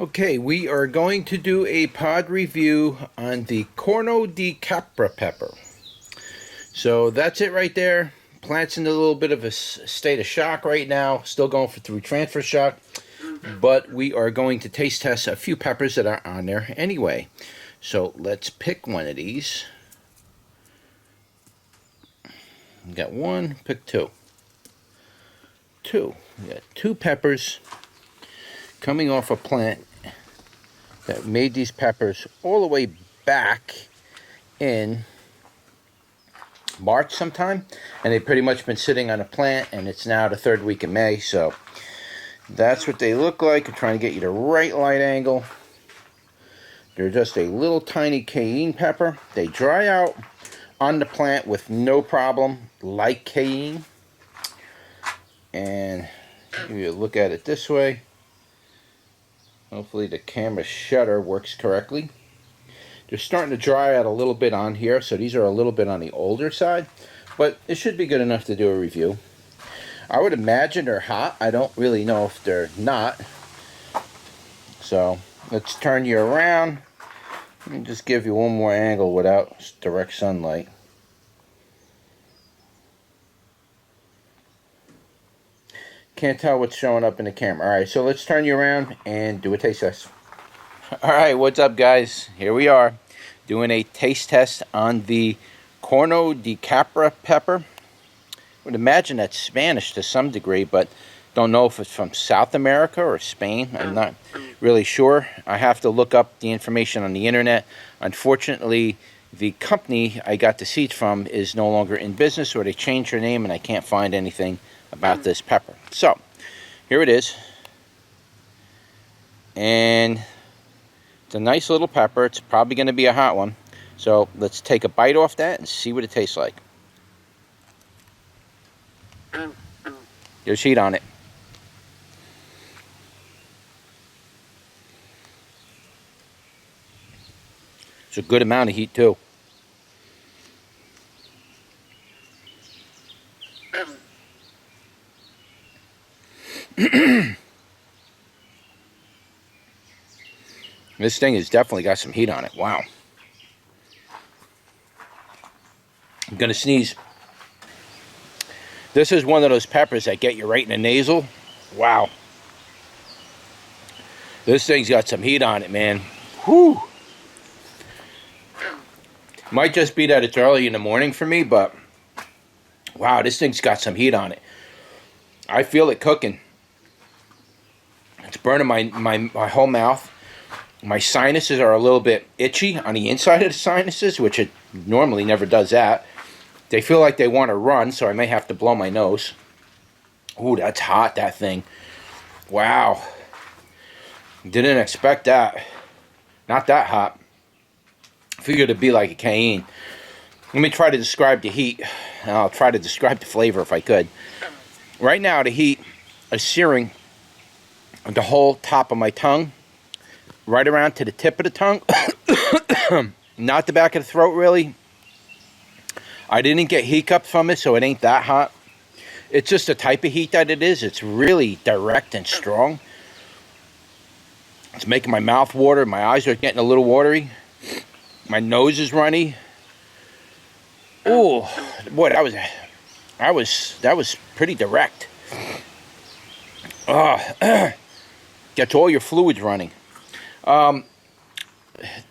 Okay, we are going to do a pod review on the Corno di Capra pepper. So that's it right there. Plant's in a little bit of a state of shock right now, still going through transfer shock, but we are going to taste test a few peppers that are on there anyway. So let's pick one of these. We got one, pick two. We got two peppers coming off a plant that made these peppers all the way back in March sometime, and they've pretty much been sitting on a plant, and it's now the third week of May. So that's what they look like. I'm trying to get you the right light angle. They're just a little tiny cayenne pepper. They dry out on the plant with no problem, like cayenne. And if you look at it this way, hopefully the camera shutter works correctly. They're starting to dry out a little bit on here, so these are a little bit on the older side, but it should be good enough to do a review. I would imagine they're hot. I don't really know if they're not. So let's turn you around. Let me just give you one more angle without direct sunlight. Can't tell what's showing up in the camera. Alright, so let's turn you around and do a taste test. Alright, what's up guys? Here we are doing a taste test on the Corno di Capra pepper. I would imagine that's Spanish to some degree, but don't know if it's from South America or Spain. I'm not really sure. I have to look up the information on the internet. Unfortunately, the company I got the seeds from is no longer in business, or they changed their name, and I can't find anything about this pepper. So here it is, and it's a nice little pepper. It's probably going to be a hot one, so let's take a bite off that and see what it tastes like. There's heat on it. It's a good amount of heat too. This thing has definitely got some heat on it. Wow. I'm gonna sneeze. This is one of those peppers that get you right in the nasal. Wow. This thing's got some heat on it, man. Whew. Might just be that it's early in the morning for me, but wow, this thing's got some heat on it. I feel it cooking. It's burning my whole mouth. My sinuses are a little bit itchy on the inside of the sinuses, which it normally never does that. They feel like they want to run, so I may have to blow my nose. Ooh, that's hot, that thing. Wow. Didn't expect that. Not that hot. Figured it'd be like a cayenne. Let me try to describe the heat. I'll try to describe the flavor if I could. Right now, the heat is searing the whole top of my tongue, right around to the tip of the tongue. Not the back of the throat, really. I didn't get hiccups from it, so it ain't that hot. It's just the type of heat that it is. It's really direct and strong. It's making my mouth water. My eyes are getting a little watery. My nose is runny. Oh, boy, that was pretty direct. Gets all your fluids running. The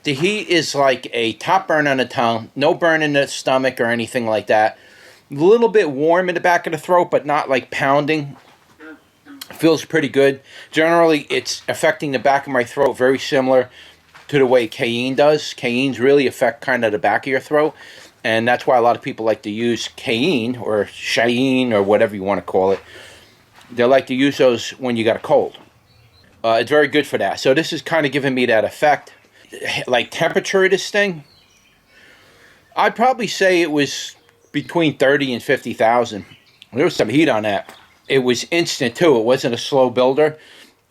heat is like a top burn on the tongue, no burn in the stomach or anything like that. A little bit warm in the back of the throat, but not like pounding. Feels pretty good. Generally, it's affecting the back of my throat very similar to the way cayenne does. Cayennes really affect kind of the back of your throat, and that's why a lot of people like to use cayenne or Cheyenne or whatever you want to call it. They like to use those when you got a cold. It's very good for that. So this is kind of giving me that effect. Like temperature of this thing, I'd probably say it was between 30 and 50,000. There was some heat on that. It was instant too. It wasn't a slow builder.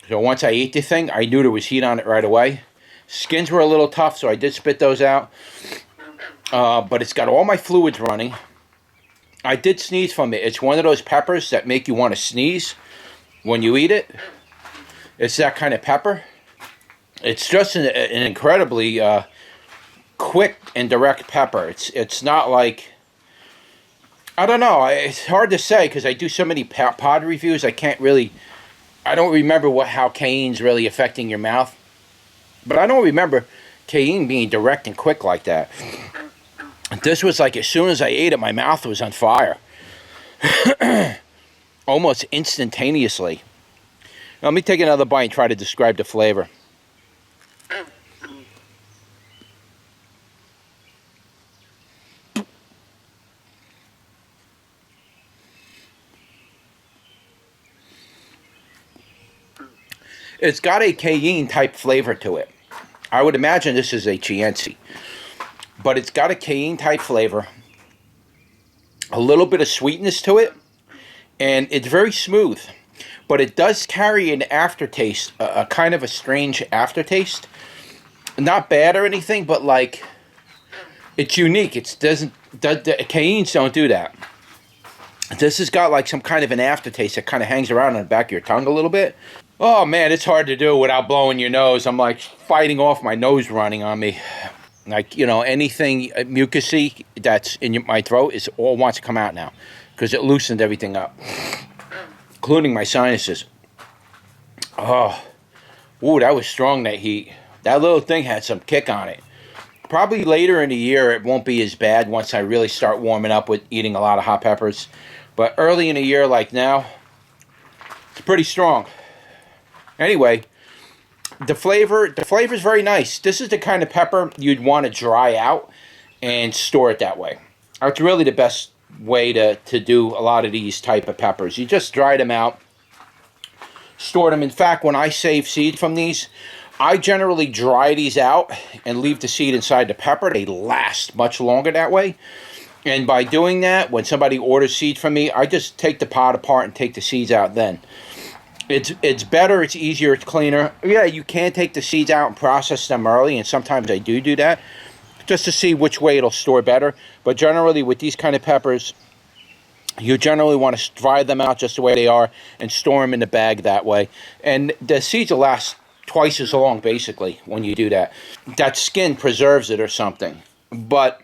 So once I ate the thing, I knew there was heat on it right away. Skins were a little tough, so I did spit those out. But it's got all my fluids running. I did sneeze from it. It's one of those peppers that make you want to sneeze when you eat it. It's that kind of pepper. It's just an incredibly quick and direct pepper. It's not like, I don't know. It's hard to say because I do so many pod reviews. I don't remember how cayenne's really affecting your mouth. But I don't remember cayenne being direct and quick like that. This was like as soon as I ate it, my mouth was on fire. Almost instantaneously. Now, let me take another bite and try to describe the flavor. It's got a cayenne type flavor to it. I would imagine this is a chinense. But it's got a cayenne type flavor. A little bit of sweetness to it. And it's very smooth. But it does carry an aftertaste. A kind of a strange aftertaste. Not bad or anything, but like, it's unique. Cayennes don't do that. This has got like some kind of an aftertaste that kind of hangs around on the back of your tongue a little bit. Oh man, it's hard to do without blowing your nose. I'm like fighting off my nose running on me. Like, you know, anything mucusy that's in my throat all wants to come out now because it loosened everything up, including my sinuses. Oh, ooh, that was strong, that heat. That little thing had some kick on it. Probably later in the year it won't be as bad once I really start warming up with eating a lot of hot peppers. But early in the year like now, it's pretty strong. Anyway, the flavor is very nice. This is the kind of pepper you'd want to dry out and store it that way. It's really the best way to do a lot of these type of peppers. You just dry them out, store them. In fact, when I save seed from these, I generally dry these out and leave the seed inside the pepper. They last much longer that way. And by doing that, when somebody orders seed from me, I just take the pod apart and take the seeds out then. It's better, it's easier, it's cleaner. Yeah, you can take the seeds out and process them early, and sometimes I do that, just to see which way it'll store better. But generally, with these kind of peppers, you generally want to dry them out just the way they are and store them in the bag that way. And the seeds will last twice as long, basically, when you do that. That skin preserves it or something. But,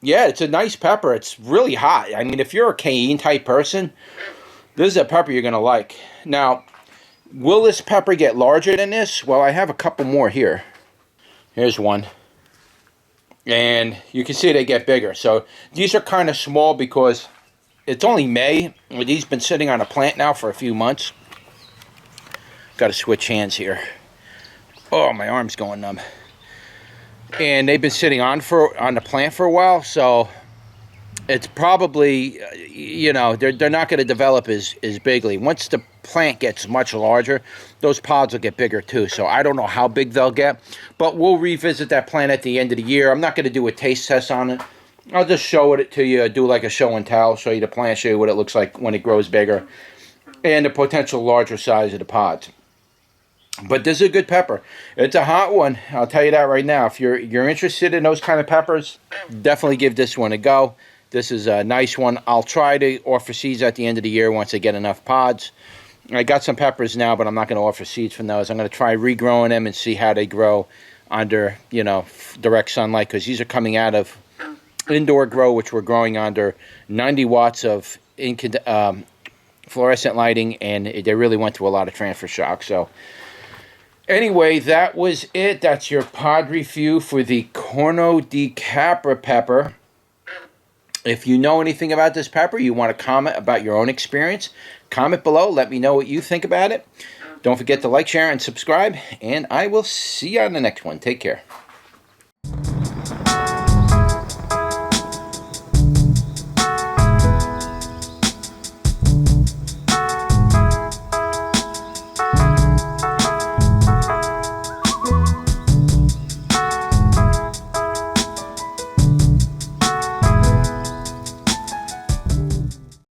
yeah, it's a nice pepper. It's really hot. I mean, if you're a cayenne-type person, this is a pepper you're going to like. Now, will this pepper get larger than this? Well, I have a couple more here. Here's one. And you can see they get bigger. So these are kind of small because it's only May. These been sitting on a plant now for a few months. Got to switch hands here. Oh, my arm's going numb. And they've been sitting on the plant for a while, so it's probably, you know, they're not going to develop as bigly. Once the plant gets much larger, those pods will get bigger too. So I don't know how big they'll get, but we'll revisit that plant at the end of the year. I'm not going to do a taste test on it. I'll just show it to you, do like a show and tell, show you the plant, show you what it looks like when it grows bigger, and the potential larger size of the pods. But this is a good pepper. It's a hot one, I'll tell you that right now. If you're interested in those kind of peppers, definitely give this one a go. This is a nice one. I'll try to offer seeds at the end of the year once I get enough pods. I got some peppers now, but I'm not going to offer seeds from those. I'm going to try regrowing them and see how they grow under, you know, direct sunlight, because these are coming out of indoor grow, which we're growing under 90 watts of fluorescent lighting, and they really went through a lot of transfer shock. So anyway, that was it. That's your pod review for the Corno di Capra pepper. If you know anything about this pepper, you want to comment about your own experience, comment below. Let me know what you think about it. Don't forget to like, share, and subscribe. And I will see you on the next one. Take care.